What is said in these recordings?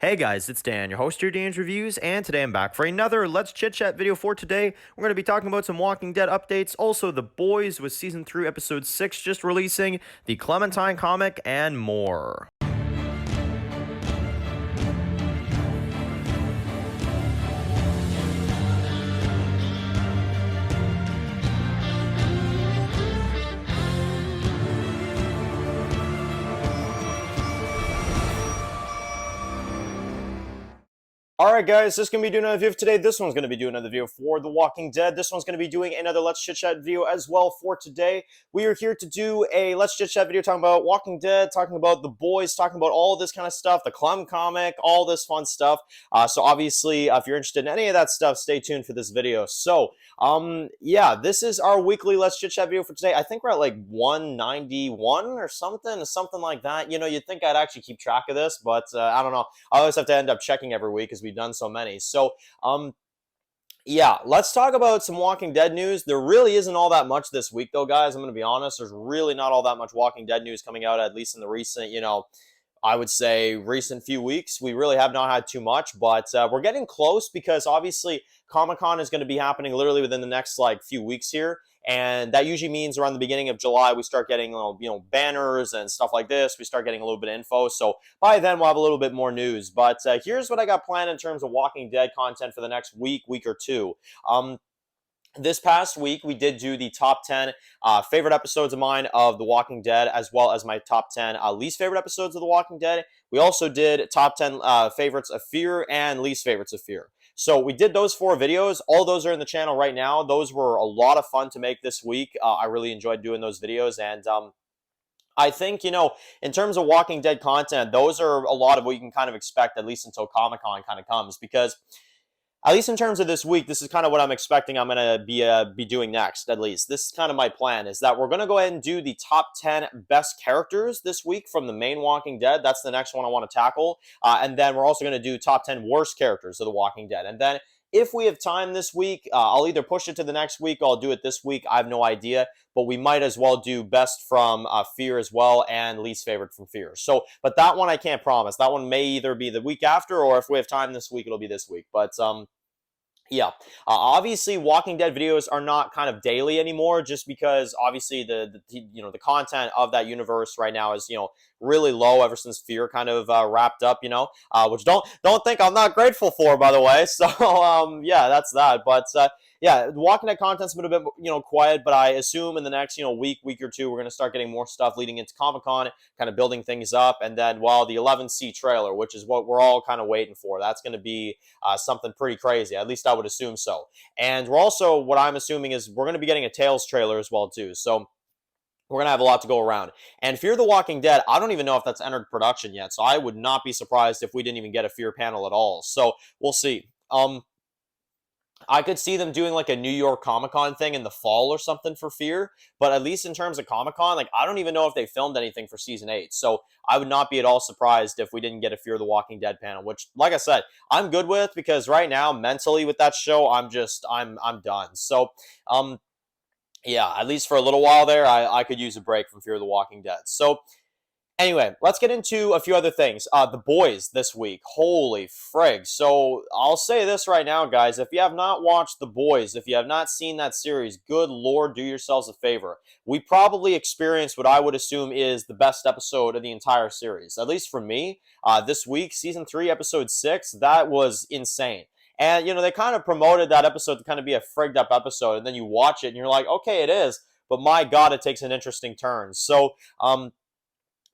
Hey guys, it's Dan, your host here, Dan's Reviews, and today I'm back for another Let's Chit Chat video for today. We're going to be talking about some Walking Dead updates, also The Boys with Season 3, Episode 6 just releasing, the Clementine comic, and more. Alright guys, this is going to be doing another video today. This one's going to be doing another video for The Walking Dead. This one's going to be doing another Let's Chit Chat video as well for today. We are here to do a Let's Chit Chat video talking about Walking Dead, talking about The Boys, talking about all this kind of stuff, the Clem comic, all this fun stuff. So obviously, if you're interested in any of that stuff, stay tuned for this video. Yeah, this is our weekly Let's Chit Chat video for today. I think we're at like 191 or something like that. You know, you'd think I'd actually keep track of this, but I don't know. I always have to end up checking every week because we've done so many. Yeah, let's talk about some Walking Dead news. There really isn't all that much this week, though, guys. I'm going to be honest. There's really not all that much Walking Dead news coming out, at least in the recent, I would say recent few weeks. We really have not had too much, but we're getting close because obviously Comic-Con is going to be happening literally within the next like few weeks here. And that usually means around the beginning of July, we start getting, banners and stuff like this. We start getting a little bit of info. So by then, we'll have a little bit more news. But here's what I got planned in terms of Walking Dead content for the next week or two. This past week, we did do the top 10 favorite episodes of mine of The Walking Dead, as well as my top 10 least favorite episodes of The Walking Dead. We also did top 10 favorites of Fear and least favorites of Fear. So we did those 4 videos. All those are in the channel right now. Those were a lot of fun to make this week. I really enjoyed doing those videos. And I think, in terms of Walking Dead content, those are a lot of what you can kind of expect, at least until Comic-Con kind of comes, because at least in terms of this week, this is kind of what I'm expecting I'm going to be doing next, at least. This is kind of my plan, is that we're going to go ahead and do the top 10 best characters this week from the main Walking Dead. That's the next one I want to tackle. And then we're also going to do top 10 worst characters of The Walking Dead. And then if we have time this week, I'll either push it to the next week or I'll do it this week. I have no idea. But we might as well do best from Fear as well and least favorite from Fear. But that one I can't promise. That one may either be the week after, or if we have time this week, it'll be this week. But yeah, obviously Walking Dead videos are not kind of daily anymore, just because obviously the content of that universe right now is really low ever since Fear kind of wrapped up, which don't think I'm not grateful for, by the way. So yeah, that's that. But yeah, Walking Dead content's been a bit quiet, but I assume in the next week or two we're gonna start getting more stuff leading into Comic-Con, kind of building things up, and then the 11C trailer, which is what we're all kind of waiting for, that's gonna be something pretty crazy. At least I would assume so. And we're also, what I'm assuming is we're going to be getting a Tales trailer as well too. So we're going to have a lot to go around. And Fear the Walking Dead, I don't even know if that's entered production yet. So I would not be surprised if we didn't even get a Fear panel at all. So we'll see. I could see them doing like a New York Comic-Con thing in the fall or something for Fear, but at least in terms of Comic-Con, like I don't even know if they filmed anything for season 8. So I would not be at all surprised if we didn't get a Fear the Walking Dead panel, which, like I said, I'm good with, because right now mentally with that show, I'm done. So yeah, at least for a little while there, I could use a break from Fear the Walking Dead. So anyway, let's get into a few other things. The Boys this week. Holy frig. So I'll say this right now, guys. If you have not watched The Boys, if you have not seen that series, good Lord, do yourselves a favor. We probably experienced what I would assume is the best episode of the entire series. At least for me, this week, Season 3, Episode 6, that was insane. And, they kind of promoted that episode to kind of be a frigged up episode. And then you watch it and you're like, okay, it is. But my God, it takes an interesting turn. So,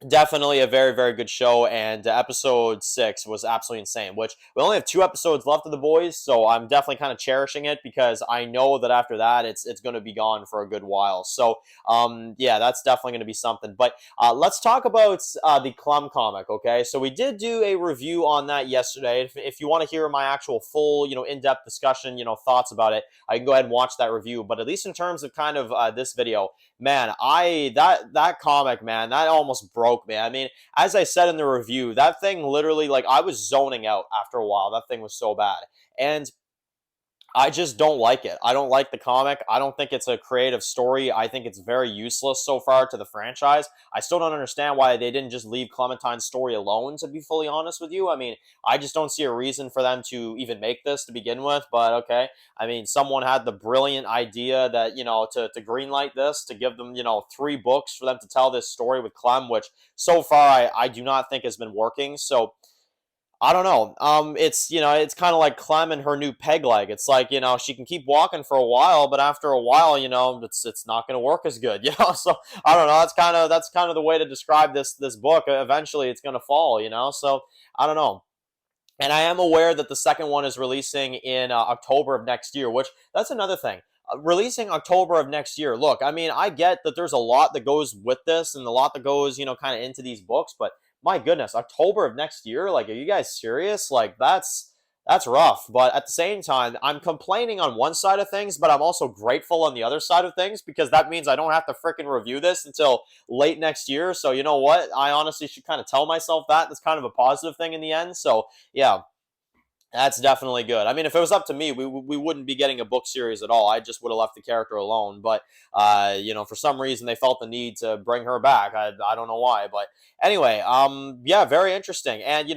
definitely a very, very good show, and episode 6 was absolutely insane, which we only have 2 episodes left of The Boys, so I'm definitely kind of cherishing it, because I know that after that, it's going to be gone for a good while. So, yeah, that's definitely going to be something. But let's talk about the Clem comic, okay? So we did do a review on that yesterday. If you want to hear my actual full, in-depth discussion, thoughts about it, I can go ahead and watch that review. But at least in terms of kind of this video, man, that comic, man, that almost broke me. I mean, as I said in the review, that thing literally, like, I was zoning out after a while. That thing was so bad. And I just don't like it. I don't like the comic. I don't think it's a creative story. I think it's very useless so far to the franchise. I still don't understand why they didn't just leave Clementine's story alone, to be fully honest with you. I mean, I just don't see a reason for them to even make this to begin with, but okay. I mean, someone had the brilliant idea that, to greenlight this, to give them, 3 books for them to tell this story with Clem, which so far I do not think has been working. So, I don't know. It's kind of like Clem and her new peg leg. It's like, she can keep walking for a while, but after a while, it's not going to work as good, So I don't know. That's kind of the way to describe this book. Eventually, it's going to fall, So I don't know. And I am aware that the second one is releasing in October of next year, which that's another thing. Releasing October of next year. Look, I mean, I get that there's a lot that goes with this and a lot that goes, kind of into these books, but my goodness, October of next year? Like, are you guys serious? Like, that's rough. But at the same time, I'm complaining on one side of things, but I'm also grateful on the other side of things because that means I don't have to freaking review this until late next year. So you know what? I honestly should kind of tell myself that. That's kind of a positive thing in the end. So yeah, that's definitely good. I mean, if it was up to me, we wouldn't be getting a book series at all. I just would have left the character alone. But for some reason they felt the need to bring her back. I don't know why, but anyway, yeah, very interesting. And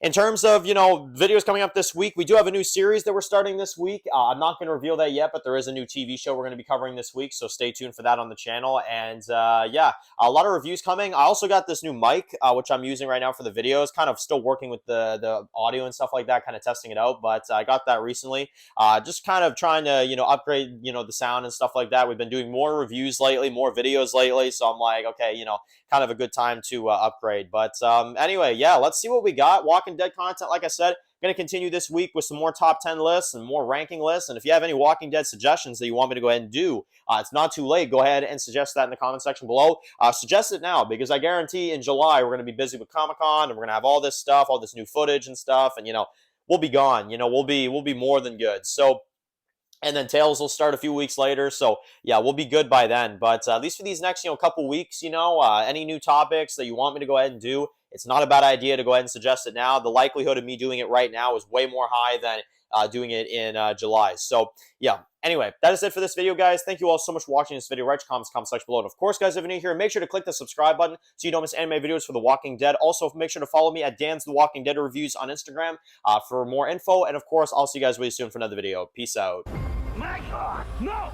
in terms of, videos coming up this week, we do have a new series that we're starting this week. I'm not going to reveal that yet, but there is a new TV show we're going to be covering this week, so stay tuned for that on the channel. And yeah, a lot of reviews coming. I also got this new mic, which I'm using right now for the videos, kind of still working with the audio and stuff like that, kind of testing it out, but I got that recently. Just kind of trying to, upgrade, the sound and stuff like that. We've been doing more reviews lately, more videos lately, so I'm like, okay, kind of a good time to upgrade. But anyway, yeah, let's see what we got. Walking Dead content, like I said, I'm going to continue this week with some more top 10 lists and more ranking lists. And if you have any Walking Dead suggestions that you want me to go ahead and do, it's not too late. Go ahead and suggest that in the comment section below. Suggest it now because I guarantee in July we're going to be busy with Comic-Con and we're going to have all this stuff, all this new footage and stuff. And, we'll be gone. We'll be more than good. So, and then Tales will start a few weeks later. So, yeah, we'll be good by then. But at least for these next, couple weeks, any new topics that you want me to go ahead and do, it's not a bad idea to go ahead and suggest it now. The likelihood of me doing it right now is way more high than doing it in July. So, yeah. Anyway, that is it for this video, guys. Thank you all so much for watching this video. Write your comments, comment section below. And of course, guys, if you're new here, make sure to click the subscribe button so you don't miss anime videos for The Walking Dead. Also, make sure to follow me at Dan's The Walking Dead Reviews on Instagram for more info. And of course, I'll see you guys really soon for another video. Peace out. My God, no!